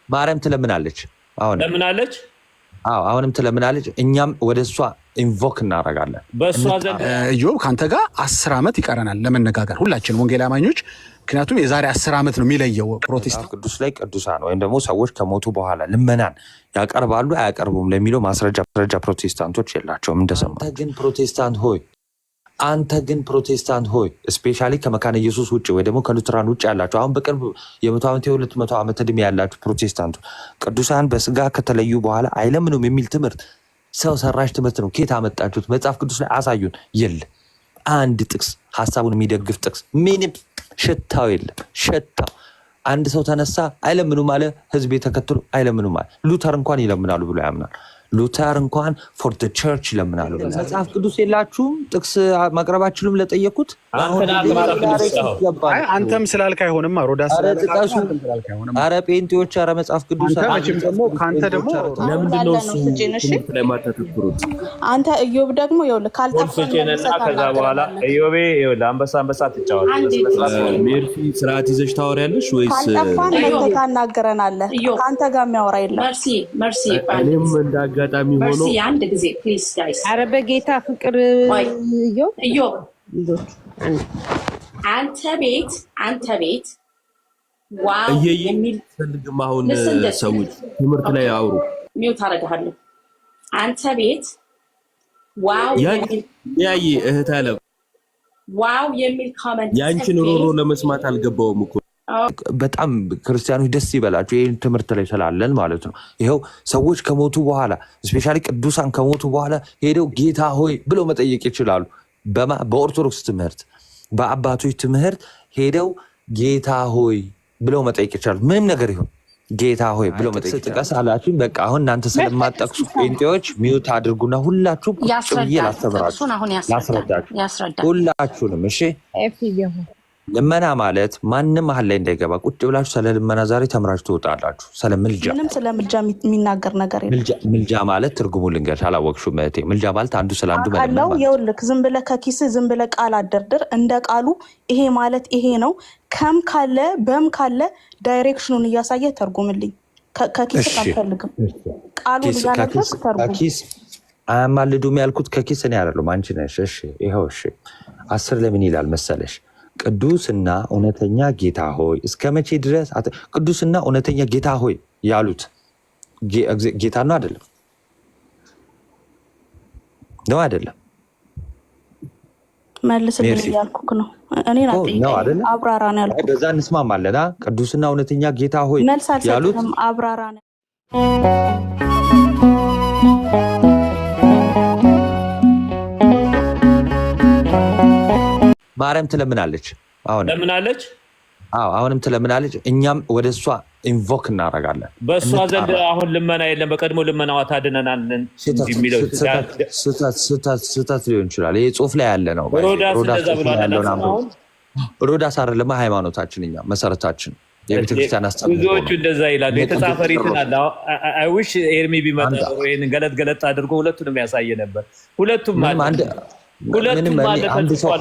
ማርያም ትለምናለች። አሁን ለምናለች። አሁንም ትለምናለች። እኛም ወደሷ ኢንቮክ እናደርጋለን። በሷ ዘንድ ኢዮብ ካንተ ጋር 10 ዓመት ይቀረናል ለመነጋገር ሁላችንም ወንጌል አማኞች። ምክንያቱም የዛሬ 10 ዓመት ነው የሚለየው። ፕሮቴስታንት ቅዱስ ላይ ቅዱሳን ወይም ደግሞ ሰዎች ከሞቱ በኋላ ልመናን ያቀርባሉ አያቀርቡም ለሚለው ማስረጃ ፕሮቴስታንቶች የላቸውም። እንደሰማ አንተ ግን ፕሮቴስታንት ሆይ ስፔሻሊ ከመካነ ኢየሱስ ውጭ ወይ ደግሞ ከሉትራን ውጭ ያላቸው አሁን በቅርብ የ100 ዓመት የ200 ዓመት ዕድሜ ያላቸው ፕሮቴስታንቱ ቅዱሳን በስጋ ከተለዩ በኋላ አይለምኑም የሚል ትምህርት ሰው ሰራሽ ትምህርት ነው። ኬት አመጣችሁት? መጽሐፍ ቅዱስ ላይ አሳዩን። የለ አንድ ጥቅስ ሀሳቡን የሚደግፍ ጥቅስ ምንም ሽታው የለም። ሽታው አንድ ሰው ተነሳ አይለምኑም አለ፣ ህዝብ ተከትሎ አይለምኑም አለ። ሉተር እንኳን ይለምናሉ ብሎ ያምናል። ሉተር እንኳን ፎር ዘ ቸርች ይለምናሉ። መጽሐፍ ቅዱስ የላችሁም? ጥቅስ ማቅረብ አችሉም? ለጠየቁት አንተም ስላልክ አይሆንም። ሮዳስ አረ ጴንጤዎች አረ መጽሐፍ ቅዱስ ከአንተ ደግሞ ለምንድነው እሱ ላይ ማተተክሩት? አንተ ኢዮብ ደግሞ ይኸውልህ ካልጠፋና ከዛ በኋላ ኢዮቤ ይኸውልህ አንበሳ ትጫወት ሜርሲ ስርዓት ይዘሽ ታወሪያለሽ ወይስ ካልጠፋን ታናገረናለህ? ከአንተ ጋር የሚያወራ የለም። መርሲ እኔም እንዳጋ አጋጣሚ ሆኖ አንድ ጊዜ ፕሊዝ ጋይስ፣ አረ በጌታ ፍቅር ኢዮብ አንተ ቤት ዋው የሚል ፈልግም። አሁን ሰዎች ትምህርት ላይ አውሩ። ሚውት አደርጋለሁ። አንተ ቤት ዋው ያይ እህት አለ ዋው የሚል ኮሜንት ያንቺን ሮሮ ለመስማት አልገባውም እኮ። በጣም ክርስቲያኖች ደስ ይበላቸው ይህን ትምህርት ላይ ስላለን ማለት ነው። ይኸው ሰዎች ከሞቱ በኋላ ስፔሻሊ ቅዱሳን ከሞቱ በኋላ ሄደው ጌታ ሆይ ብለው መጠየቅ ይችላሉ። በኦርቶዶክስ ትምህርት በአባቶች ትምህርት ሄደው ጌታ ሆይ ብለው መጠየቅ ይችላሉ። ምንም ነገር ይሁን ጌታ ሆይ ብለው መጠየቅ ጥቀስ አላችሁኝ። በቃ አሁን እናንተ ስለማጠቅሱ ጴንጤዎች ሚውት አድርጉና ሁላችሁም ቁጭ ብዬ ላስተምራችሁ ሁላችሁንም። እሺ ልመና ማለት ማንም መሀል ላይ እንዳይገባ ቁጭ ብላችሁ ስለ ልመና ዛሬ ተምራችሁ ትወጣላችሁ። ስለ ምልጃ ምንም ስለ ምልጃ የሚናገር ነገር የለም። ምልጃ ማለት ትርጉሙ ልንገርሽ፣ አላወቅሽውም እህቴ። ምልጃ ማለት አንዱ ስለ አንዱ መለመን ነው። ይኸውልህ ዝም ብለህ ከኪስህ ዝም ብለህ ቃል አደርድር። እንደ ቃሉ ይሄ ማለት ይሄ ነው። ከም ካለ በም ካለ ዳይሬክሽኑን እያሳየ ተርጉምልኝ። ከኪስህ አልፈልግም። ቃሉን እያነበብክ ተርጉም። ከኪስ አያማልዱም ያልኩት ከኪስ እኔ አይደለም አንቺ ነሽ። እሺ ይኸው እሺ 10 ለምን ይላል መሰለሽ? ቅዱስና እውነተኛ ጌታ ሆይ እስከ መቼ ድረስ? ቅዱስና እውነተኛ ጌታ ሆይ ያሉት ጌታ ነው አይደለም? ነው አይደለም? መልስልኝ ያልኩክ ነው። እኔ ነው አብራራ ነው ያልኩት። በዛ እንስማማለን። ቅዱስና እውነተኛ ጌታ ሆይ ያሉት አብራራ ነው። ማርያም ትለምናለች። አሁንም ትለምናለች። እኛም ወደሷ ኢንቮክ እናደርጋለን። በሷ ዘንድ አሁን ልመና የለም። በቀድሞ ልመናዋ ታድነናለን የሚለው ስህተት ሊሆን ይችላል። ይሄ ጽሁፍ ላይ ያለ ነው። ሮዳስ አይደለም ሃይማኖታችን፣ እኛ መሰረታችን የቤተክርስቲያን አስተምሮ ብዙዎቹ እንደዛ ይላሉ። የተጻፈ ሪትን አለ። አይዊሽ ኤርሚ ቢመጣ ይሄን ገለጥ አድርጎ ሁለቱንም ያሳየ ነበር። ሁለቱም ማለት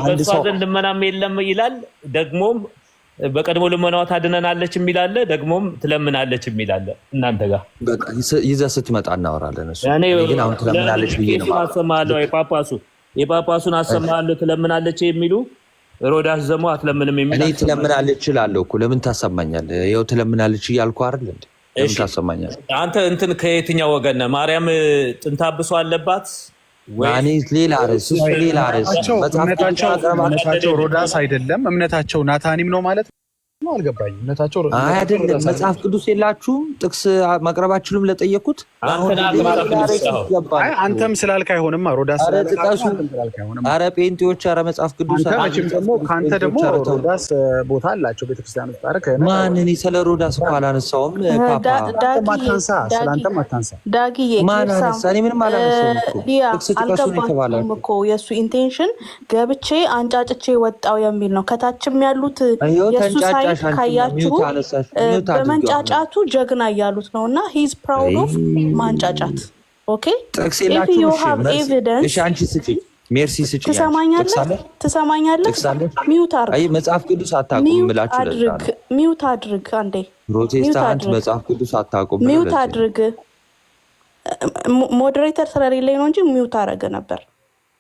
በሷ ዘንድ ልመናም የለም ይላል። ደግሞም በቀድሞ ልመናዋ ታድነናለች የሚላለ፣ ደግሞም ትለምናለች የሚላለ። እናንተ ጋር ይዘህ ስትመጣ እናወራለን። እሱ ግን አሁን ትለምናለች ብዬ ነው አሰማለሁ። የጳጳሱን አሰማለሁ ትለምናለች የሚሉ ሮዳስ ዘሞ አትለምንም የሚል እኔ ትለምናለች እችላለሁ እኮ። ለምን ታሰማኛለህ? ይኸው ትለምናለች እያልኩ አይደል እንዴ? ለምን ታሰማኛለህ? አንተ እንትን ከየትኛው ወገን ነህ? ማርያም ጥንታብሶ አለባት ሌላ ርዕስ እምነታቸው ሮዳስ አይደለም። እምነታቸው ናታኒም ነው ማለት ነው። አልገባኝም። እምነታቸው አይደለም። መጽሐፍ ቅዱስ የላችሁም? ጥቅስ ማቅረብ አችሉም? ለጠየቁት አንተም ስላልክ አይሆንም። ሮዳስ አረ ጴንጤዎች አረ መጽሐፍ ቅዱስ ከአንተ ደግሞ ሮዳስ ቦታ አላቸው ቤተክርስቲያን ውስጥ። ማን? እኔ ስለ ሮዳስ እኮ አላነሳውም። ስለአንተም አታንሳ። ማን አነሳ? እኔ ምንም አላነሳውም። እኮ የእሱ ኢንቴንሽን ገብቼ አንጫጭቼ ወጣው የሚል ነው። ከታችም ያሉት የእሱ ሳይ ካያችሁ በመንጫጫቱ ጀግና እያሉት ነው። እና ሂዝ ፕራውድ ኦፍ ማንጫጫት። ኦኬ ጥቅስ የላችሁም? እሺ አንቺ ስጪ ሜርሲ ስጪኝ። ትሰማኛለህ? ሚውት አድርግ። አይ መጽሐፍ ቅዱስ አታውቁም ብላችሁ አድርግ። ሚውት አድርግ። አንዴ ፕሮቴስታንት መጽሐፍ ቅዱስ አታውቁም። ሚውት አድርግ። ሞዴሬተር ስለሌለኝ ነው እንጂ ሚውት አደረገ ነበር።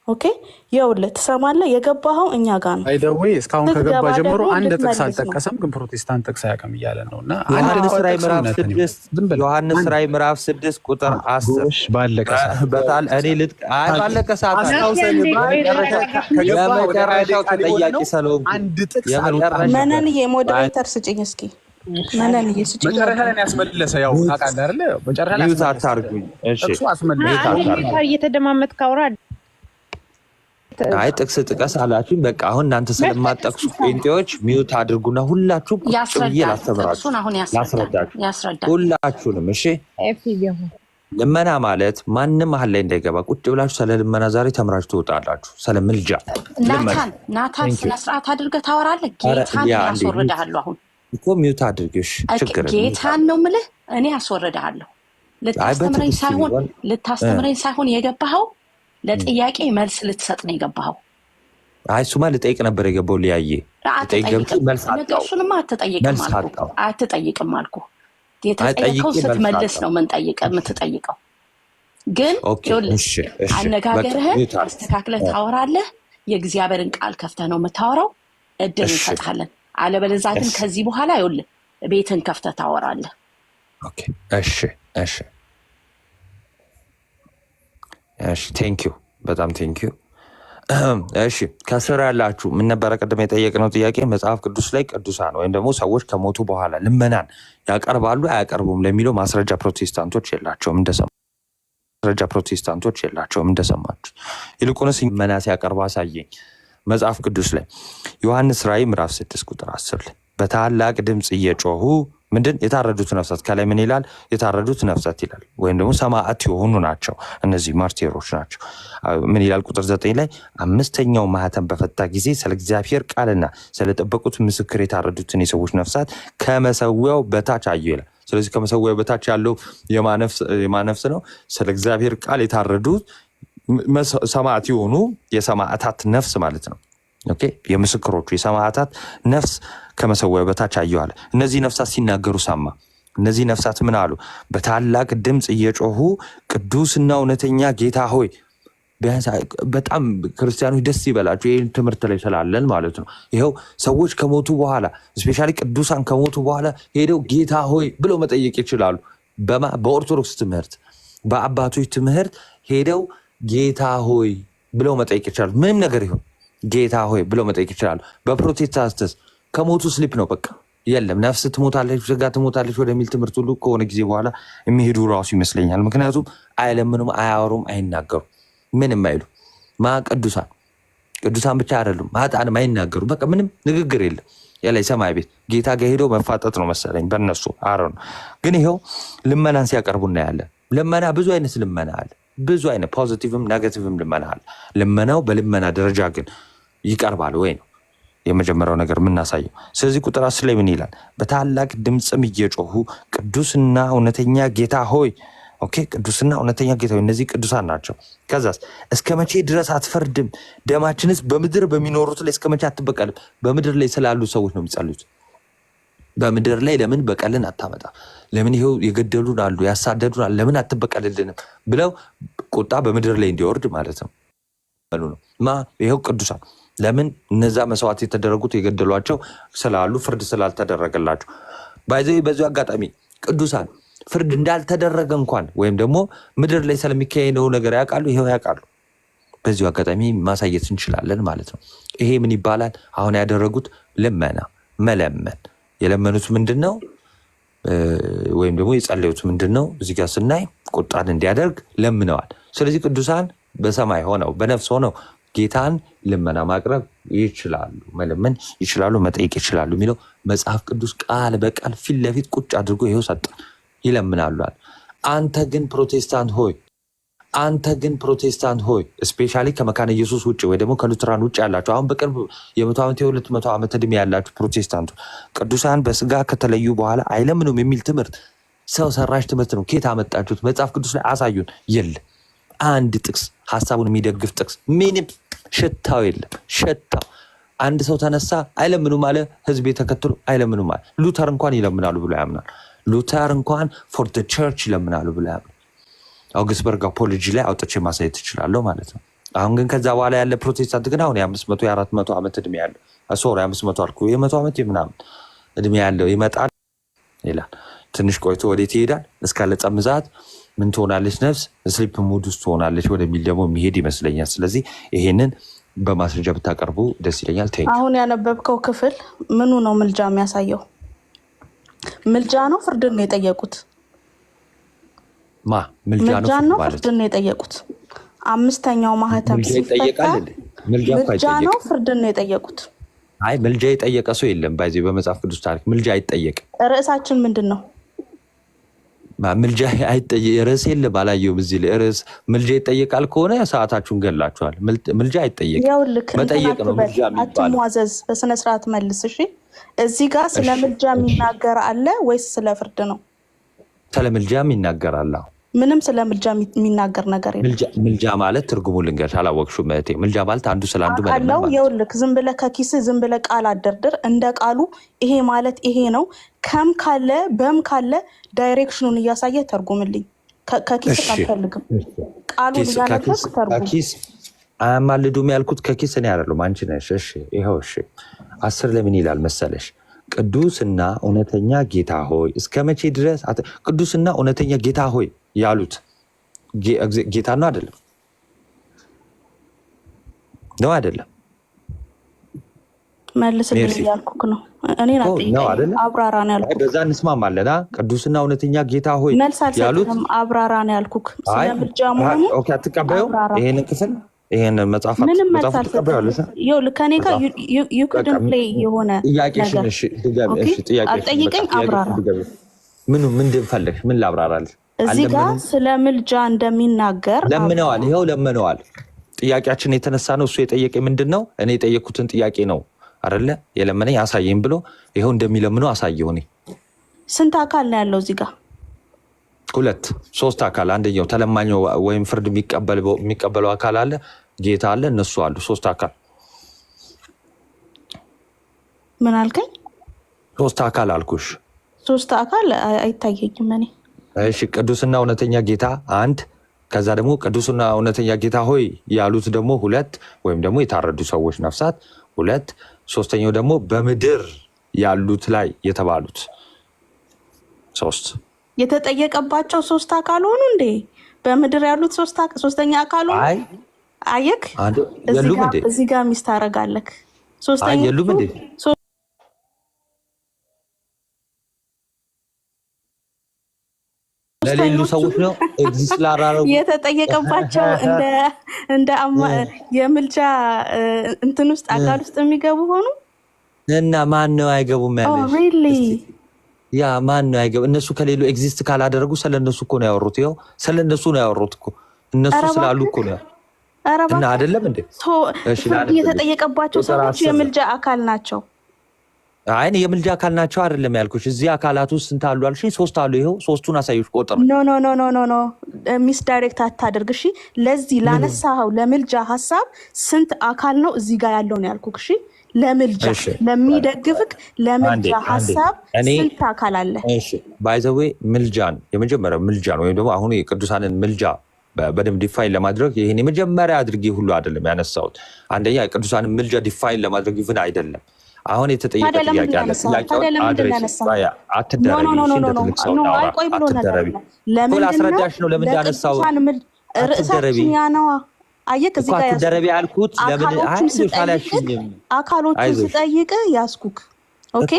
ኦኬ ይኸውልህ፣ ትሰማለህ? የገባኸው እኛ ጋር ነው። አይደዌ እስካሁን ከገባ ጀምሮ አንድ ጥቅስ አልጠቀሰም፣ ግን ፕሮቴስታንት ጥቅስ አያውቅም እያለ ነው። እና ዮሐንስ ራዕይ ምዕራፍ 6 ቁጥር 10 ባለቀ ሰዓት የመጨረሻው ተጠያቂ ሰለሞን አንድ ጥቅስ መነንዬ ሞዴሬተር ስጭኝ እስኪ። መነንዬ ስጭኝ። መጨረሻ ላይ ያስመለሰ ያው ታውቃለህ አይደለ? መጨረሻ ላይ አታርጉኝ። እሺ ጥቅሱ አስመለሰ። እየተደማመጥክ አውራ። አይ ጥቅስ ጥቀስ አላችሁኝ። በቃ አሁን እናንተ ስለማጠቅሱ ጴንጤዎች ሚውት አድርጉና ሁላችሁ ቁጭ ብዬ ላስተምራችሁ፣ ላስረዳችሁ ሁላችሁንም። እሺ ልመና ማለት ማንም መሀል ላይ እንዳይገባ ቁጭ ብላችሁ ስለ ልመና ዛሬ ተምራችሁ ትወጣላችሁ። ስለ ምልጃ ናታን ስነ ስርዓት አድርገህ ታወራለህ። ጌታን ያስወርድሃለሁ። አሁን እኮ ሚውት አድርጊሽ። ጌታን ነው የምልህ። እኔ አስወርድሃለሁ። ልታስተምረኝ ሳይሆን የገባኸው ለጥያቄ መልስ ልትሰጥ ነው የገባኸው። አይ እሱማ ልጠይቅ ነበር የገባው። ሊያየ እሱንማ አትጠይቅም አልኩ። የተጠየቀው ስትመልስ ነው የምትጠይቀው። ግን አነጋገርህን አስተካክለህ ታወራለህ። የእግዚአብሔርን ቃል ከፍተህ ነው የምታወራው። እድል እንሰጥሃለን። አለበለዚያ ግን ከዚህ በኋላ ይኸውልህ ቤትን ከፍተህ ታወራለህ። እሺ ቴንኪዩ፣ በጣም ቴንኪዩ። እሺ ከስር ያላችሁ ምን ነበረ ቅድም የጠየቅነው ጥያቄ? መጽሐፍ ቅዱስ ላይ ቅዱሳን ወይም ደግሞ ሰዎች ከሞቱ በኋላ ልመናን ያቀርባሉ አያቀርቡም ለሚለው ማስረጃ ፕሮቴስታንቶች የላቸውም እንደሰማችሁ። ይልቁንስ ልመና ሲያቀርቡ አሳየኝ። መጽሐፍ ቅዱስ ላይ ዮሐንስ ራዕይ ምዕራፍ 6 ቁጥር 10 ላይ በታላቅ ድምፅ እየጮሁ ምንድን የታረዱት ነፍሳት፣ ከላይ ምን ይላል? የታረዱት ነፍሳት ይላል፣ ወይም ደግሞ ሰማዕት የሆኑ ናቸው። እነዚህ ማርቴሮች ናቸው። ምን ይላል? ቁጥር 9 ላይ አምስተኛው ማህተም በፈታ ጊዜ ስለ እግዚአብሔር ቃልና ስለጠበቁት ምስክር የታረዱትን የሰዎች ነፍሳት ከመሰዊያው በታች አየሁ ይላል። ስለዚህ ከመሰዊያው በታች ያለው የማነፍስ ነው? ስለ እግዚአብሔር ቃል የታረዱት ሰማዕት የሆኑ የሰማዕታት ነፍስ ማለት ነው። ኦኬ የምስክሮቹ የሰማዕታት ነፍስ ከመሰዊያው በታች አየዋል። እነዚህ ነፍሳት ሲናገሩ ሰማ። እነዚህ ነፍሳት ምን አሉ? በታላቅ ድምፅ እየጮሁ ቅዱስና እውነተኛ ጌታ ሆይ። በጣም ክርስቲያኖች ደስ ይበላቸው፣ ይህን ትምህርት ላይ ስላለን ማለት ነው። ይኸው ሰዎች ከሞቱ በኋላ ስፔሻሊ ቅዱሳን ከሞቱ በኋላ ሄደው ጌታ ሆይ ብለው መጠየቅ ይችላሉ። በኦርቶዶክስ ትምህርት፣ በአባቶች ትምህርት ሄደው ጌታ ሆይ ብለው መጠየቅ ይችላሉ። ምንም ነገር ይሁን ጌታ ሆይ ብለው መጠየቅ ይችላሉ። በፕሮቴስታንትስ ከሞቱ ስሊፕ ነው በቃ የለም፣ ነፍስ ትሞታለች፣ ስጋ ትሞታለች ወደሚል ትምህርት ሁሉ ከሆነ ጊዜ በኋላ የሚሄዱ ራሱ ይመስለኛል። ምክንያቱም አይለምኑም፣ አያወሩም፣ አይናገሩም፣ ምንም አይሉ። ቅዱሳን ብቻ አይደሉም፣ ኃጥአንም አይናገሩም። በቃ ምንም ንግግር የለም። የላይ ሰማይ ቤት ጌታ ጋር ሄደው መፋጠጥ ነው መሰለኝ በእነሱ ነው። ግን ይኸው ልመናን ሲያቀርቡ እናያለን። ልመና ብዙ አይነት ልመና አለ፣ ብዙ አይነት ፖዚቲቭም ኔጋቲቭም ልመና አለ። ልመናው በልመና ደረጃ ግን ይቀርባል ወይ ነው የመጀመሪያው ነገር የምናሳየው። ስለዚህ ቁጥር 10 ላይ ምን ይላል? በታላቅ ድምፅም እየጮሁ ቅዱስና እውነተኛ ጌታ ሆይ። ኦኬ ቅዱስና እውነተኛ ጌታ ሆይ፣ እነዚህ ቅዱሳን ናቸው። ከዛስ እስከ መቼ ድረስ አትፈርድም? ደማችንስ በምድር በሚኖሩት ላይ እስከ መቼ አትበቀልም? በምድር ላይ ስላሉ ሰዎች ነው የሚጸልዩት። በምድር ላይ ለምን በቀልን አታመጣ? ለምን ይኸው የገደሉን አሉ፣ ያሳደዱን አሉ፣ ለምን አትበቀልልንም ብለው ቁጣ በምድር ላይ እንዲወርድ ማለት ነው። ይኸው ቅዱሳን ለምን እነዛ መስዋዕት የተደረጉት የገደሏቸው ስላሉ ፍርድ ስላልተደረገላቸው። በዚሁ አጋጣሚ ቅዱሳን ፍርድ እንዳልተደረገ እንኳን ወይም ደግሞ ምድር ላይ ስለሚካሄደው ነገር ያውቃሉ። ይኸው ያውቃሉ። በዚሁ አጋጣሚ ማሳየት እንችላለን ማለት ነው። ይሄ ምን ይባላል? አሁን ያደረጉት ልመና፣ መለመን። የለመኑት ምንድን ነው? ወይም ደግሞ የጸለዩት ምንድን ነው? እዚህ ጋር ስናይ ቁጣን እንዲያደርግ ለምነዋል። ስለዚህ ቅዱሳን በሰማይ ሆነው በነፍስ ሆነው ጌታን ልመና ማቅረብ ይችላሉ፣ መለመን ይችላሉ፣ መጠየቅ ይችላሉ የሚለው መጽሐፍ ቅዱስ ቃል በቃል ፊት ለፊት ቁጭ አድርጎ ይኸው ሰጠን። ይለምናሉ። አንተ ግን ፕሮቴስታንት ሆይ ስፔሻሊ ከመካነ ኢየሱስ ውጭ ወይ ደግሞ ከሉትራን ውጭ ያላችሁ አሁን በቅርብ የ100 ዓመት የ200 ዓመት ዕድሜ ያላችሁ ፕሮቴስታንቱ ቅዱሳን በስጋ ከተለዩ በኋላ አይለምኑም የሚል ትምህርት ሰው ሰራሽ ትምህርት ነው። ኬት አመጣችሁት? መጽሐፍ ቅዱስ ላይ አሳዩን። የለ አንድ ጥቅስ ሀሳቡን የሚደግፍ ጥቅስ ምንም ሽታው የለም። ሽታው አንድ ሰው ተነሳ አይለምኑም አለ፣ ህዝብ ተከትሎ አይለምኑም አለ። ሉተር እንኳን ይለምናሉ ብሎ ያምናል። ሉተር እንኳን ፎር ዘ ቸርች ይለምናሉ ብሎ ያምናል። አውግስበርግ አፖሎጂ ላይ አውጥቼ ማሳየት ትችላለሁ ማለት ነው። አሁን ግን ከዛ በኋላ ያለ ፕሮቴስታንት ግን አሁን የ500 የ400 ዓመት እድሜ ያለው ሶሪ 500 አልኩ የ100 ዓመት ምናምን እድሜ ያለው ይመጣል ይላል። ትንሽ ቆይቶ ወዴት ይሄዳል? እስካለ ጸምዛት ምን ትሆናለች? ነፍስ ስሊፕ ሙድ ውስጥ ትሆናለች ወደሚል ደግሞ የሚሄድ ይመስለኛል። ስለዚህ ይሄንን በማስረጃ ብታቀርቡ ደስ ይለኛል። አሁን ያነበብከው ክፍል ምኑ ነው ምልጃ የሚያሳየው? ምልጃ ነው ፍርድን ነው የጠየቁት? ምልጃ ነው ፍርድን ነው የጠየቁት? አምስተኛው ማህተም ሲፈታ ምልጃ ነው ፍርድን ነው የጠየቁት? አይ ምልጃ የጠየቀ ሰው የለም። ባይዚ በመጽሐፍ ቅዱስ ታሪክ ምልጃ አይጠየቅም። ርዕሳችን ምንድን ነው? ምልጃ አይጠየቅ ርዕስ የለም። አላየሁም እዚህ ላይ ርዕስ። ምልጃ ይጠየቃል ከሆነ ሰዓታችሁን ገላችኋል። ምልጃ አይጠየቅም። መጠየቅ ነው ምልጃ የሚባለው። አትሟዘዝ፣ በስነ ስርዓት መልስ። እሺ እዚህ ጋር ስለ ምልጃ የሚናገር አለ ወይስ ስለ ፍርድ ነው? ስለ ምልጃም ይናገራል። ምንም ስለ ምልጃ የሚናገር ነገር የለም። ምልጃ ማለት ትርጉሙ ልንገርሽ፣ አላወቅሽውም እህቴ። ምልጃ ማለት አንዱ ስለ አንዱ መለመን ማለት ነው። ይኸውልህ ዝም ብለህ ከኪስህ ዝም ብለህ ቃል አደርድር። እንደ ቃሉ ይሄ ማለት ይሄ ነው ከም ካለ በም ካለ ዳይሬክሽኑን እያሳየ ተርጉምልኝ። ከኪስህ አልፈልግም። ቃሉን እያነበብክ ተርጉም። ከኪስ አያማልዱም ያልኩት ከኪስ እኔ አይደለም አንቺ ነሽ። እሺ ይኸው እሺ 10 ለምን ይላል መሰለሽ? ቅዱስና እውነተኛ ጌታ ሆይ እስከ መቼ ድረስ? ቅዱስና እውነተኛ ጌታ ሆይ ያሉት ጌታ ነው አይደለም? ነው አይደለም? መልስልኝ ያልኩክ ነው። እኔን አትጠይቀኝ፣ አብራራ ነው ያልኩክ። በዛ እንስማማለን። ቅዱስና እውነተኛ ጌታ ሆይ ያሉት አብራራ ነው ያልኩክ። ስለምልጃ መሆኑ ኦኬ። አትቀበዩ ይሄንን ክፍል ይሄን መጽሐፍ ምንም መልሳል ከኔ ጋር ዩ ኩድንት ፕሌይ የሆነ ጥያቄሽን እሺ ድጋሚ እሺ ጥያቄሽን አትጠይቀኝ፣ አብራራ። ምንድን ፈለግሽ? ምን ላብራራልሽ? እዚህ ጋር ስለ ምልጃ እንደሚናገር ለምነዋል። ይኸው ለምነዋል። ጥያቄያችን የተነሳ ነው። እሱ የጠየቀኝ ምንድን ነው? እኔ የጠየቅኩትን ጥያቄ ነው አይደለ የለመነኝ። አሳየኝ ብሎ ይኸው እንደሚለምነው አሳየው። እኔ ስንት አካል ነው ያለው እዚህ ጋር? 2 3 አካል። አንደኛው ተለማኛው ወይም ፍርድ የሚቀበለው አካል አለ፣ ጌታ አለ፣ እነሱ አሉ። 3 አካል። ምን አልከኝ? 3 አካል አልኩሽ። 3 አካል አይታየኝም እኔ። እሺ ቅዱስና እውነተኛ ጌታ 1፣ ከዛ ደግሞ ቅዱስና እውነተኛ ጌታ ሆይ ያሉት ደግሞ 2፣ ወይም ደግሞ የታረዱ ሰዎች ነፍሳት 2፣ ሶስተኛው ደግሞ በምድር ያሉት ላይ የተባሉት 3። የተጠየቀባቸው 3 አካል ሆኑ እንዴ? በምድር ያሉት 3ኛ አካል ሆኑ። አየክ እዚህ ጋር ሚስት ታረጋለክ። 3ኛ የሉም እንዴ? ለሌሉ ሰዎች ነው ኤግዚስት ላራረው የተጠየቀባቸው እንደ የምልጃ እንትን ውስጥ አካል ውስጥ የሚገቡ ሆኑ እና ማን ነው አይገቡም ያለሽ? ያ ማን ነው አይገቡ? እነሱ ከሌሉ ኤግዚስት ካላደረጉ ስለነሱ እኮ ነው ያወሩት። ይኸው ስለነሱ ነው ያወሩት እኮ እነሱ ስላሉ እኮ ነው እና አይደለም እንዴ? የተጠየቀባቸው ሰዎች የምልጃ አካል ናቸው። አይ የምልጃ አካል ናቸው አይደለም ያልኩሽ። እዚህ አካላት ውስጥ ስንት አሉ አልሽኝ? 3 አሉ። ይኸው 3ቱን አሳዩሽ ቆጥር። ኖ ሚስ ዳይሬክት አታድርግ እሺ። ለዚህ ላነሳኸው ለምልጃ ሀሳብ ስንት አካል ነው እዚህ ጋር ያለው ነው ያልኩክ። እሺ ለምልጃ ለሚደግፍክ ለምልጃ ሀሳብ ስንት አካል አለ? እሺ ባይ ዘ ዌይ ምልጃን የመጀመሪያው ምልጃን ወይም ደግሞ አሁን የቅዱሳንን ምልጃ በደንብ ዲፋይን ለማድረግ ይሄን የመጀመሪያ አድርጌ ሁሉ አይደለም ያነሳሁት። አንደኛ የቅዱሳንን ምልጃ ዲፋይን ለማድረግ ይፍን አይደለም። አሁን የተጠየቀ ጥያቄ አለ። ጥያቄውን አድሬስ አትደረቢ አስረዳሽ ነው ለምን እንዳነሳው ርዕሳችን ያ ነዋ። አየክ እዚህ ጋር አትደረቢ ያልኩት ለምን አካሎቹን ስጠይቅ ያስኩክ ኦኬ።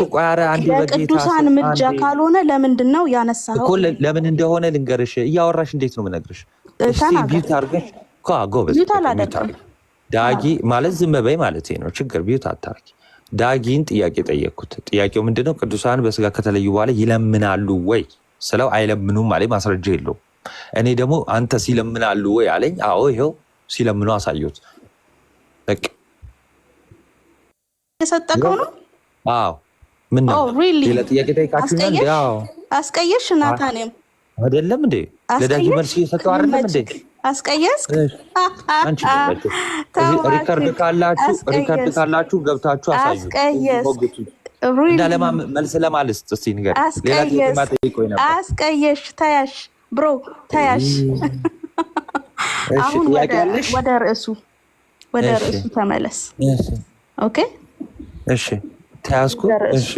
የቅዱሳን ምልጃ ካልሆነ ለምንድን ነው ያነሳኸው? እኮ ለምን እንደሆነ ልንገርሽ። እያወራሽ እንዴት ነው የምነግርሽ? ቢዩት አድርገሽ ጎበዝ ዳጊ ማለት ዝም በይ ማለት ነው። ችግር ቢዩት አታርጊ። ዳጊን ጥያቄ ጠየቅኩት። ጥያቄው ምንድነው? ቅዱሳን በስጋ ከተለዩ በኋላ ይለምናሉ ወይ ስለው አይለምኑም አለኝ። ማስረጃ የለውም። እኔ ደግሞ አንተ ሲለምናሉ ወይ አለኝ። አዎ ይኸው ሲለምኑ አሳየሁት። በቃ የሰጠከው ነው። አዎ ምን ነው ሌላ ጥያቄ ጠይቃችሁኛል? አስቀየሽ ናታኔም አይደለም እንዴ? ለዳጊ መልስ እየሰጠው አይደለም እንዴ? አስቀየስክ አንቺ ሪከርድ ካላችሁ ገብታችሁ አሳዩ። እንዳለማ መልስ ለማለት እስቲ ንገር። ሌላ ጥያቄ ጠይቆኝ ነበር። አስቀየሽ ተያሽ ብሮ ተያሽ። አሁን ወደ ርዕሱ ተመለስ። ኦኬ እሺ ተያዝኩ። እሺ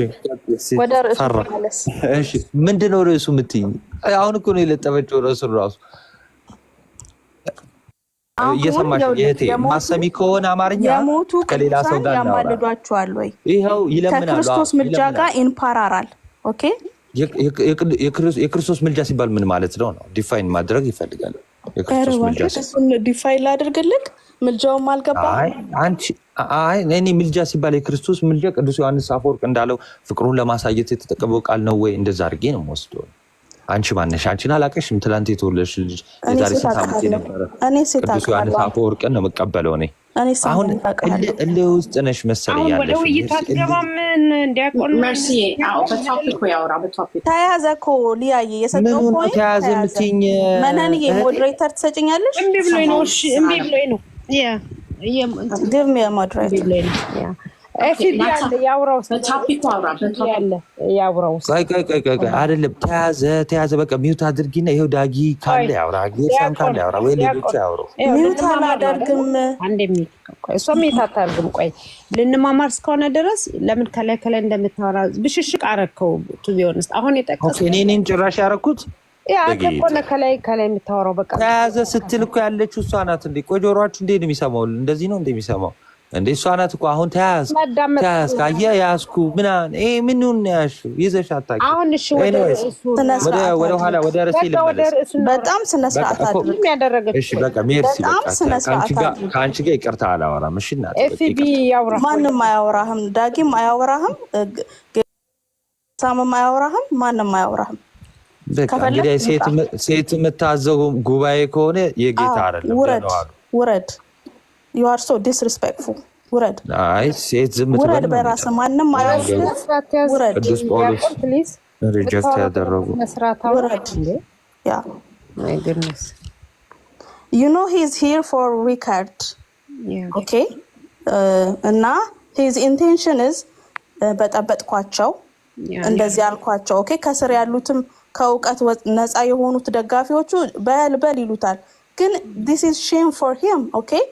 ወደ ርዕሱ ተመለስ። እሺ ምንድነው ርዕሱ የምትይኝ? አሁን እኮ ነው የለጠፈችው ርዕሱን ራሱ እየሰማሽ የእህቴ ማሰሚ ከሆነ አማርኛ ከሌላ ሰው ጋር ያማልዷቸዋል ወይ? ይኸው ይለምናሉ። ከክርስቶስ ምልጃ ጋር ኢንፓራራል። ኦኬ የክርስቶስ ምልጃ ሲባል ምን ማለት ነው? ዲፋይን ማድረግ ይፈልጋል። የክርስቶስ ምልጃ እሱን ዲፋይን ላድርግልህ። ምልጃውም አልገባም። እኔ ምልጃ ሲባል የክርስቶስ ምልጃ ቅዱስ ዮሐንስ አፈወርቅ እንዳለው ፍቅሩን ለማሳየት የተጠቀመው ቃል ነው ወይ? እንደዛ አድርጌ ነው የምወስደው። አንቺ ማነሽ? አንቺን አላውቅሽም። ትላንት የተወለድሽ ልጅ የዛሬ ስንት ዓመት የነበረ ቅዱስ ዮሐንስ አፈወርቅን ነው የምቀበለው እኔ። አሁን እልህ ውስጥ ነሽ መሰለኝ ያለሽ። ወደ ውይይቱ አትገባም። እንዲያቆን ተያዘ እኮ ሊያየ የሰጠው ፖይንት ተያዘ የምትይኝ መነንዬ ሞዴሬተር ትሰጭኛለሽ? እምቢ ብሎኝ ነው። እሺ እምቢ ብሎኝ ነው። give me a moderator አይደለም ተያዘ በቃ ሚውት አድርጊና ይሄው ዳጊ ካለ ያውራ ጌሳም ካለ ያውራ ወይ ሌሎች ያውሩ። ሚውት አላደርግም። አንዴ ሚውት እሷ ሚውት አታርግም። ቆይ ልንማማር እስከሆነ ድረስ ለምን ከላይ እንደምታወራ ብሽሽቅ አረከው ቱ ቢሆንስ አሁን የጠቀስኩት እኔ ነኝ ጭራሽ ያረኩት። ያ ተቆነ ከላይ የምታወራው በቃ ተያዘ ስትል እኮ ያለችው እሷ ናት እንዴ? ቆይ ጆሮአችሁ እንዴ ነው የሚሰማው? እንደዚህ ነው እንደሚሰማው እንዴ? እሷ ናት እኮ አሁን ተያዝ ካየ ያዝኩ ምናምን ምኑን ያሽ ይዘሽ አታውቂ። አሁን እሺ ወደ ኋላ ወደ ርዕሴ ልመለስ። በጣም ስነ ስርዓት አድርግ ያደረገች። እሺ በቃ ሜርሲ በቃ ከአንቺ ጋር ይቅርታ አላወራም። እሺ እናት ኤፍቢ ያወራ ማንም አያወራህም። ዳጊም አያወራህም። ሳምም አያወራህም። ማንም አያወራህም። እንግዲህ ሴት የምታዘው ጉባኤ ከሆነ የጌታ አይደለም። ውረድ። you are so disrespectful። ውረድ። አይ ሴት ዝም ትበል። ውረድ። በራስህ ማንም አያወራህም። ውረድ። ቅዱስ ጳውሎስ ሪጀክት ያደረጉ ውረድ። ያ my goodness you know he's here for record. okay እና his intention is በጠበጥኳቸው እንደዚህ አልኳቸው። ኦኬ ከስር ያሉትም ከእውቀት ነፃ የሆኑት ደጋፊዎቹ በል ይሉታል። ግን this is shame for him. okay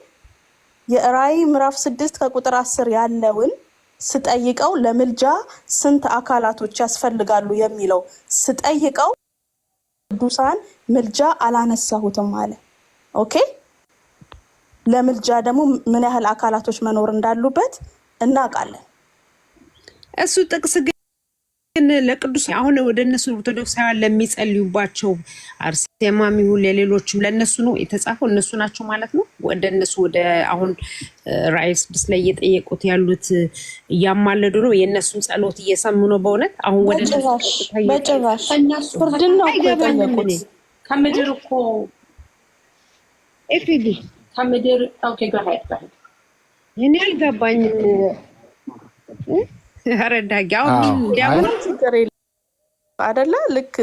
የራእይ ምዕራፍ 6 ከቁጥር 10 ያለውን ስጠይቀው ለምልጃ ስንት አካላቶች ያስፈልጋሉ የሚለው ስጠይቀው ቅዱሳን ምልጃ አላነሳሁትም አለ። ኦኬ ለምልጃ ደግሞ ምን ያህል አካላቶች መኖር እንዳሉበት እናውቃለን። እሱ ጥቅስ ግን ለቅዱስ አሁን ወደ እነሱ ኦርቶዶክሳውያን ለሚጸልዩባቸው አርሴማም ይሁን ለሌሎችም ለነሱ ነው የተጻፈው። እነሱ ናቸው ማለት ነው። ወደ እነሱ ወደ አሁን ራእይ 6 ላይ እየጠየቁት ያሉት እያማለዱ ነው። የእነሱን ጸሎት እየሰሙ ነው። በእውነት አሁን ወደ በጭራሽ ፍርድን ነው የጠየቁት። ከምድር እኮ ኤፍቢ ከምድር ኦኬ ጋር እኔ አልገባኝም። አረዳጊ አሁን እንዲያውም ችግር የለም አይደለ? ልክ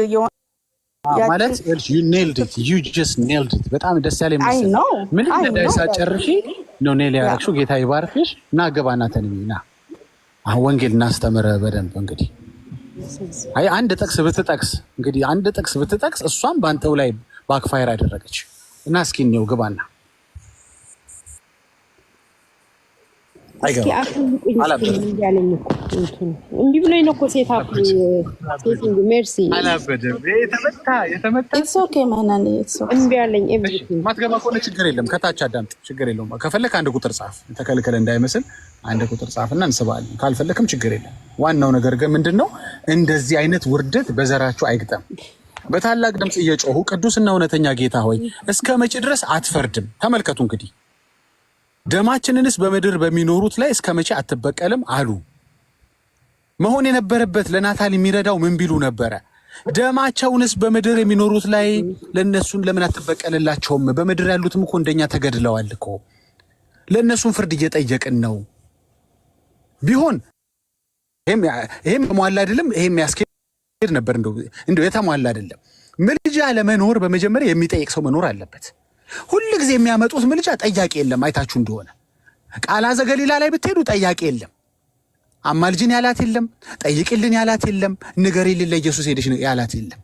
ማለት you nailed it, you just nailed it። በጣም ደስ ያለ መሰለኝ። ምን እንደዛ ጨርሺ ነው ኔል ያረክሽው። ጌታ ይባርክሽ። ና ገባና ተንሚና አሁን ወንጌል እናስተምረ በደንብ እንግዲህ አይ አንድ ጥቅስ ብትጠቅስ እሷም ባንተው ላይ ባክፋየር አደረገች እና እስኪ ነው ገባና እስኪ አትልቁኝ ያለኝ እንዴ ብሎኝ ነው እኮ ሴታፕ ሴቲንግ ሜርሲ አላበደም የተመታ it's okay ማናኔ it's okay እንዴ ያለኝ ኤቭሪቲንግ ማትገባ ከሆነ ችግር የለም። ከታች አዳምጥ፣ ችግር የለውም። ከፈለክ አንድ ቁጥር ጻፍ፣ ተከልከለ እንዳይመስል አንድ ቁጥር ጻፍና እንስባለን። ካልፈለክም ችግር የለም። ዋናው ነገር ግን ምንድነው እንደዚህ አይነት ውርደት በዘራችሁ አይግጠም። በታላቅ ድምጽ እየጮሁ ቅዱስና እውነተኛ ጌታ ሆይ እስከ መቼ ድረስ አትፈርድም? ተመልከቱ እንግዲህ ደማችንንስ በምድር በሚኖሩት ላይ እስከ መቼ አትበቀልም አሉ። መሆን የነበረበት ለናታል የሚረዳው ምን ቢሉ ነበረ? ደማቸውንስ በምድር የሚኖሩት ላይ ለነሱን ለምን አትበቀልላቸውም? በምድር ያሉትም እኮ እንደኛ ተገድለዋል እኮ። ለነሱን ፍርድ እየጠየቅን ነው። ቢሆን ይሄም የተሟላ አይደለም። ይሄም ያስኬድ ነበር እንደው የተሟላ አይደለም። ምልጃ ለመኖር በመጀመሪያ የሚጠይቅ ሰው መኖር አለበት። ሁል ጊዜ የሚያመጡት ምልጃ ጠያቂ የለም። አይታችሁ እንደሆነ ቃና ዘገሊላ ላይ ብትሄዱ ጠያቂ የለም። አማልጅን ያላት የለም። ጠይቅልን ያላት የለም። ንገሪልን ለኢየሱስ ሄደሽ ያላት የለም።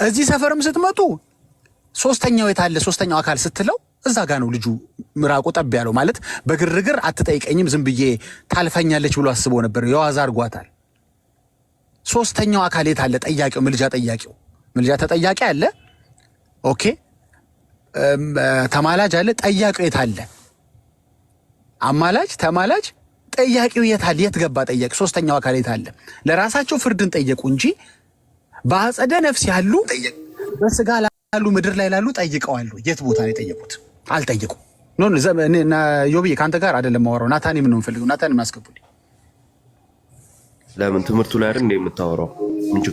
እዚህ ሰፈርም ስትመጡ ሶስተኛው የታለ ሶስተኛው አካል ስትለው እዛ ጋ ነው ልጁ ምራቁ ጠብ ያለው። ማለት በግርግር አትጠይቀኝም ዝም ብዬ ታልፈኛለች ብሎ አስቦ ነበር። የዋዛ አርጓታል። ሶስተኛው አካል የታለ? ጠያቂው፣ ምልጃ ጠያቂው። ምልጃ ተጠያቂ አለ። ኦኬ፣ ተማላጅ አለ። ጠያቂው የታለ? አማላጅ፣ ተማላጅ፣ ጠያቂው የታለ? የት ገባ ጠያቂ? ሶስተኛው አካል የታለ? ለራሳቸው ፍርድን ጠየቁ እንጂ በአጸደ ነፍስ ያሉ በስጋ ላሉ ምድር ላይ ላሉ ጠይቀዋሉ። የት ቦታ ላይ ጠየቁት? አልጠየቁም። ዮብዬ ከአንተ ጋር አይደለም ማወራው። ናታን ምን ነው የምፈልገው? ናታን ማስገቡልኝ። ለምን ትምህርቱ ላይ አይደል የምታወራው?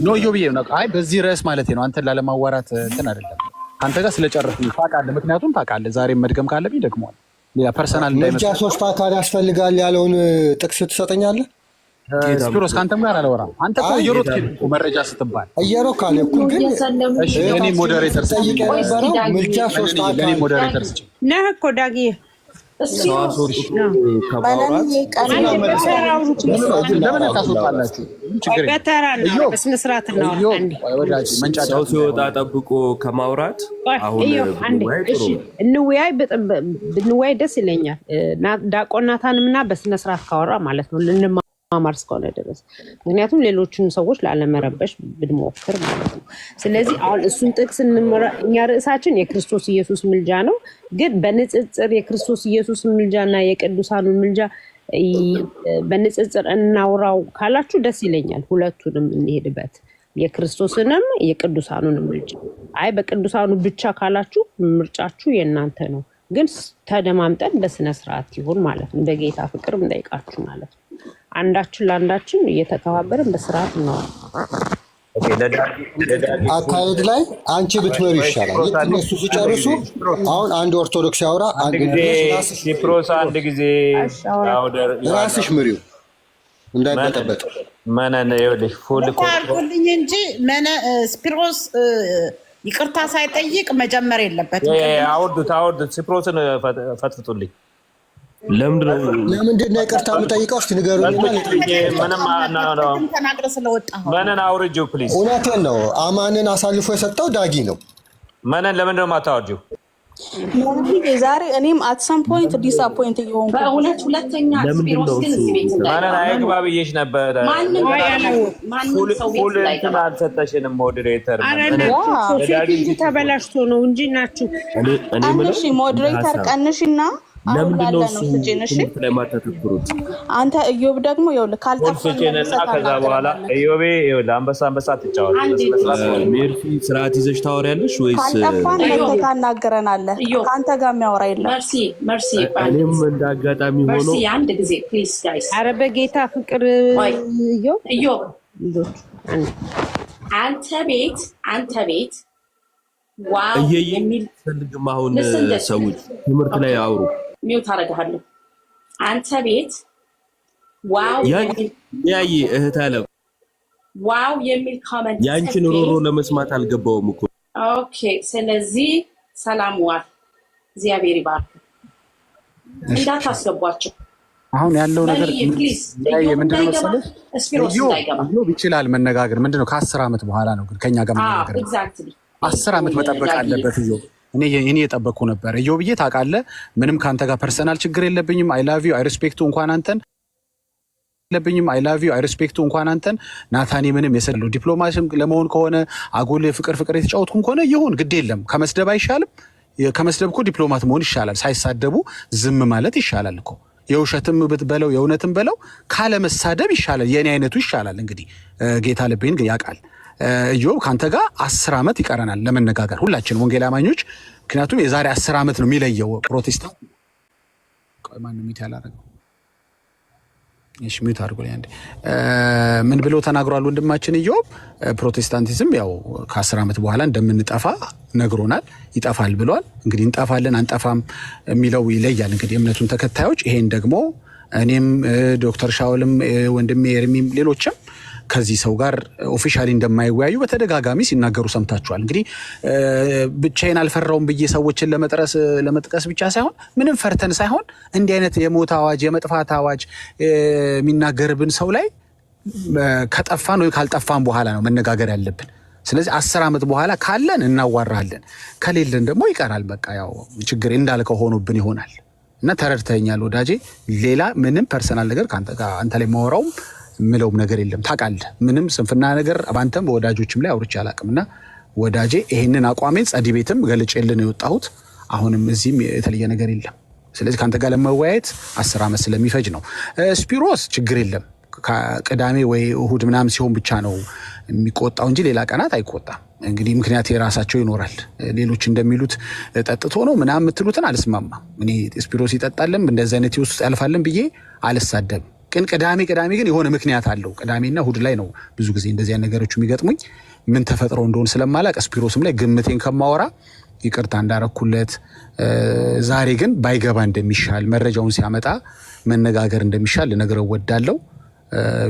ኖ ዮብዬ፣ አይ በዚህ ርዕስ ማለት ነው። አንተን ላለማዋራት እንትን አይደለም። አንተ ጋር ስለጨረስኩኝ ታውቃለህ። ምክንያቱም ታውቃለህ ዛሬም መድገም ካለብኝ ደግመዋል። ሌላ ፐርሰናል ምልጃ ሶስት አካል ያስፈልጋል ያለውን ጥቅስ ትሰጠኛለህ? ስፒሮስ ከአንተም ጋር አላወራም። አንተ እኮ እየሮጥክ እኮ መረጃ ስትባል እየሮጥክ አለ እኮ። ግን እኔ ሞዴሬተር ጠይቀ የነበረው ምልጃ ሶስት አካል ሞዴሬተር ነህ እኮ ዳጊ። ለምን ታስወጣላችሁ? በተራ ነው፣ በስነ ስርዓት ነው። ሰው ሲወጣ ጠብቆ ከማውራት አሁን እንወያይ። ብንወያይ ደስ ይለኛል። ዲያቆን ናታንምና በስነ ስርዓት ካወራ ማለት ነው ልንማማር እስከሆነ ድረስ። ምክንያቱም ሌሎችን ሰዎች ላለመረበሽ ብንሞክር ማለት ነው። ስለዚህ አሁን እሱን ጥቅስ እኛ ርዕሳችን የክርስቶስ ኢየሱስ ምልጃ ነው። ግን በንጽጽር የክርስቶስ ኢየሱስ ምልጃና የቅዱሳኑን ምልጃ በንጽጽር እናውራው ካላችሁ ደስ ይለኛል። ሁለቱንም እንሄድበት፣ የክርስቶስንም የቅዱሳኑንም ምልጃ። አይ በቅዱሳኑ ብቻ ካላችሁ ምርጫችሁ የእናንተ ነው። ግን ተደማምጠን በስነ ስርዓት ይሁን ማለት ነው። በጌታ ፍቅር እንጠይቃችሁ ማለት ነው። አንዳችን ለአንዳችን እየተከባበርን በስርዓት ነው። አካሄድ ላይ አንቺ ብትመሩ ይሻላል። ልክ እነሱ ሲጨርሱ አሁን አንድ ኦርቶዶክስ ያወራ፣ ሲፕሮስ አንድ ጊዜ ራስሽ ምሪው እንዳይበጠበጥ። መነን ይኸውልሽ ፉል አልኩልኝ እንጂ ስፒሮስ ይቅርታ ሳይጠይቅ መጀመር የለበትም። አውርዱት፣ ሲፕሮስን ፈትፍቱልኝ። ለምንድን ነው ይቅርታ የምጠይቀው? እስኪ ንገሩኝ። ተናግረ ስለወጣ መነን አውርጂው ፕሊዝ። እውነቴን ነው። አማንን አሳልፎ የሰጠው ዳጊ ነው። መነን ለምንድን ነው የማታወርጂው? ዛሬ እኔም አትሰም ፖይንት ዲስአፖይንት እየሆንኩ በእውነት ሁለተኛ ስፒሮስ ግን እዚህ ቤት መነን አይግባ ብዬሽ ነበረ። ማንም ሰው ቤት እንትን አልሰጠሽንም ሞዴሬተር። ሴቲንግ ተበላሽቶ ነው እንጂ ናችሁ። ቀንሽ ሞዴሬተር ቀንሽና ለምንድን ነው ትምህርት ላይ ማታተኩሩት? አንተ እዮብ ደግሞ ይኸውልህ ካልጠፋንና ከዛ በኋላ እዮቤ ይኸውልህ አንበሳ ትጫወት። ሜርሲ ስርዓት ይዘሽ ታወሪያለሽ ወይስ ካልጠፋን መተህ ታናግረናለህ? ከአንተ ጋር የሚያወራ የለም። መርሲ እኔም እንደ አጋጣሚ ሆኖ አንድ ጊዜ ፕሊዝ ጋይስ። ኧረ በጌታ ፍቅር እዮብ አንተ ቤት ዋው የሚል ፈልግም። አሁን ሰዎች ትምህርት ላይ አውሩ። ሚውት አደርግሃለሁ። አንተ ቤት ዋው ያይ እህት አለ ዋው የሚል ኮሜንት ያንቺን ሮሮ ለመስማት አልገባውም እኮ። ኦኬ፣ ስለዚህ ሰላም ዋል። እግዚአብሔር ይባርክ። እንዳታስገቧቸው። አሁን ያለው ነገር ምንድነው መሰለህ? እዮብ ይችላል መነጋገር። ምንድነው ከ10 ዓመት በኋላ ነው ግን ከኛ ጋር መነጋገር። 10 ዓመት መጠበቅ አለበት እዮብ። እኔ የጠበቅኩ ነበር። እዮብዬ ታውቃለህ፣ ምንም ከአንተ ጋር ፐርሰናል ችግር የለብኝም። አይ ላቭ ዩ አይ ሪስፔክቱ እንኳን አንተን የለብኝም። አይ ላቭ ዩ አይ ሪስፔክቱ እንኳን አንተን። ናታኒ ምንም የሰለው ዲፕሎማሲም ለመሆን ከሆነ አጎል ፍቅር የተጫወትኩን ከሆነ ይሁን፣ ግድ የለም። ከመስደብ አይሻልም? ከመስደብ እኮ ዲፕሎማት መሆን ይሻላል። ሳይሳደቡ ዝም ማለት ይሻላል እኮ። የውሸትም ብትበለው የእውነትም በለው ካለመሳደብ ይሻላል። የኔ አይነቱ ይሻላል። እንግዲህ ጌታ ልቤን ያውቃል። እዮብ ከአንተ ጋር 10 ዓመት ይቀረናል ለመነጋገር ሁላችን ወንጌል አማኞች። ምክንያቱም የዛሬ 10 ዓመት ነው የሚለየው ፕሮቴስታንት። ቆይ ማንም ሚት ያላረገው እሺ፣ ሚት አድርጎልኝ አንዴ። ምን ብሎ ተናግሯል ወንድማችን እዮብ? ፕሮቴስታንቲዝም ያው ከ10 ዓመት በኋላ እንደምንጠፋ ነግሮናል። ይጠፋል ብሏል። እንግዲህ እንጠፋለን አንጠፋም የሚለው ይለያል እንግዲህ እምነቱን ተከታዮች። ይሄን ደግሞ እኔም ዶክተር ሻውልም ወንድሜ ኤርሚም ሌሎችም ከዚህ ሰው ጋር ኦፊሻሊ እንደማይወያዩ በተደጋጋሚ ሲናገሩ ሰምታችኋል። እንግዲህ ብቻዬን አልፈራውም ብዬ ሰዎችን ለመጥቀስ ብቻ ሳይሆን ምንም ፈርተን ሳይሆን እንዲህ አይነት የሞት አዋጅ የመጥፋት አዋጅ የሚናገርብን ሰው ላይ ከጠፋን ወይ ካልጠፋን በኋላ ነው መነጋገር ያለብን። ስለዚህ 10 ዓመት በኋላ ካለን እናዋራለን፣ ከሌለን ደግሞ ይቀራል። በቃ ያው ችግር እንዳልከው ሆኖብን ይሆናል። እና ተረድተኛል ወዳጄ። ሌላ ምንም ፐርሰናል ነገር አንተ ላይ ማወራውም ምለውም ነገር የለም። ታውቃለህ፣ ምንም ስንፍና ነገር ባንተም በወዳጆችም ላይ አውርቼ አላውቅም። እና ወዳጄ ይሄንን አቋሜን ጸዲ ቤትም ገልጬልን የወጣሁት አሁንም እዚህም የተለየ ነገር የለም። ስለዚህ ከአንተ ጋር ለመወያየት 10 ዓመት ስለሚፈጅ ነው። ስፒሮስ ችግር የለም። ቅዳሜ ወይ እሁድ ምናምን ሲሆን ብቻ ነው የሚቆጣው እንጂ ሌላ ቀናት አይቆጣም። እንግዲህ ምክንያት የራሳቸው ይኖራል። ሌሎች እንደሚሉት ጠጥቶ ነው ምናምን የምትሉትን አልስማማም። እኔ ስፒሮስ ይጠጣልም እንደዚህ አይነት ውስጥ ያልፋልን ብዬ አልሳደብም። ግን ቅዳሜ ግን የሆነ ምክንያት አለው። ቅዳሜና እሁድ ላይ ነው ብዙ ጊዜ እንደዚህ አይነት ነገሮች የሚገጥሙኝ። ምን ተፈጥሮ እንደሆነ ስለማላቅ ስፒሮስም ላይ ግምቴን ከማወራ ይቅርታ እንዳረኩለት፣ ዛሬ ግን ባይገባ እንደሚሻል መረጃውን ሲያመጣ መነጋገር እንደሚሻል ልነግረው ወዳለው።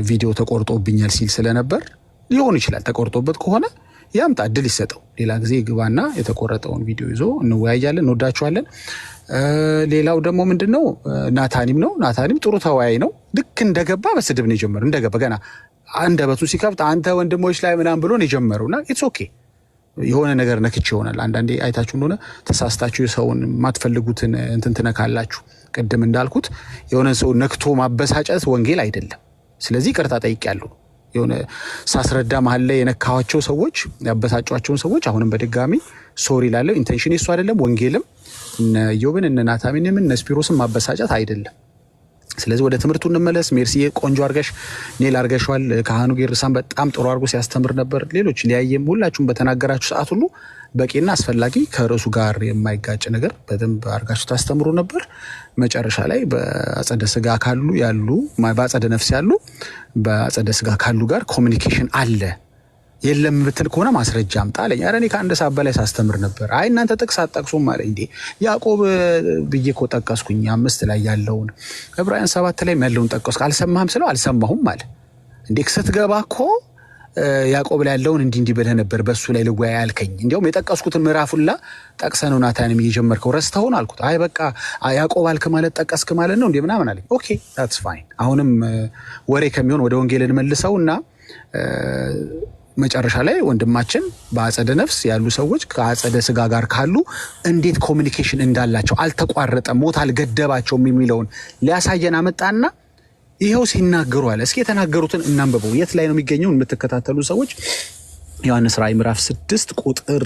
ቪዲዮ ተቆርጦብኛል ሲል ስለነበር ሊሆን ይችላል። ተቆርጦበት ከሆነ ያምጣ፣ እድል ይሰጠው። ሌላ ጊዜ ግባና የተቆረጠውን ቪዲዮ ይዞ እንወያያለን። እንወዳችኋለን። ሌላው ደግሞ ምንድነው ናታኒም ጥሩ ተወያይ ነው። ልክ እንደገባ በስድብ ነው የጀመረው። እንደገባ ገና አንደበቱን ሲከፍት አንተ ወንድሞች ላይ ምናምን ብሎ ነው የጀመረውና ኢትስ ኦኬ። የሆነ ነገር ነክቼ ይሆናል። አንዳንዴ አይታችሁ እንደሆነ ተሳስታችሁ ሰውን የማትፈልጉትን እንትን ትነካላችሁ። ቅድም እንዳልኩት የሆነ ሰው ነክቶ ማበሳጨት ወንጌል አይደለም። ስለዚህ ይቅርታ ጠይቄያለሁ። የሆነ ሳስረዳ መሀል ላይ የነካዋቸው ሰዎች ያበሳጯቸውን ሰዎች አሁንም በድጋሚ ሶሪ ላለው ኢንቴንሽን እሱ አይደለም። ወንጌልም እነ ኢዮብን እነ ናታሚንም እነ ስፒሮስን ማበሳጨት አይደለም። ስለዚህ ወደ ትምህርቱ እንመለስ። ሜርሲ ቆንጆ አርገሽ ኔል አርገሽዋል። ካህኑ ጌርሳን በጣም ጥሩ አርጎ ሲያስተምር ነበር። ሌሎች ሊያየም ሁላችሁም በተናገራችሁ ሰዓት ሁሉ በቂና አስፈላጊ ከርዕሱ ጋር የማይጋጭ ነገር በደንብ አርጋችሁ ታስተምሩ ነበር። መጨረሻ ላይ በአጸደ ስጋ ካሉ ያሉ በአጸደ ነፍስ ያሉ በአጸደ ስጋ ካሉ ጋር ኮሚኒኬሽን አለ። የለም ብትል ከሆነ ማስረጃ አምጣ አለኝ። ኧረ እኔ ከአንድ ሰዓት በላይ ሳስተምር ነበር። አይ እናንተ ጥቅስ አትጠቅሱም አለኝ። እንዴ ያዕቆብ ብዬ እኮ ጠቀስኩኝ 5 ላይ ያለውን ዕብራውያን 7 ላይ ያለውን ጠቀስኩ። አልሰማህም ስለው አልሰማሁም አለ። እንዴ ስትገባ እኮ ያዕቆብ ላይ ያለውን እንዲህ ብለህ ነበር በሱ ላይ ልወያይ አልከኝ። እንዲያውም የጠቀስኩትን ምዕራፉላ ጠቅሰህ ነው ናታንም እየጀመርከው ረስተኸውን አልኩት። አይ በቃ ያዕቆብ አልክ ማለት ጠቀስክ ማለት ነው እንዴ ምናምን አለኝ። ኦኬ ታትስ ፋይን። አሁንም ወሬ ከሚሆን ወደ ወንጌል እንመልሰውና መጨረሻ ላይ ወንድማችን በአጸደ ነፍስ ያሉ ሰዎች ከአጸደ ስጋ ጋር ካሉ እንዴት ኮሚኒኬሽን እንዳላቸው አልተቋረጠም፣ ሞት አልገደባቸውም የሚለውን ሊያሳየን አመጣና ይኸው ሲናገሩ አለ። እስኪ የተናገሩትን እናንብበው። የት ላይ ነው የሚገኘው? የምትከታተሉ ሰዎች ዮሐንስ ራዕይ ምዕራፍ 6 ቁጥር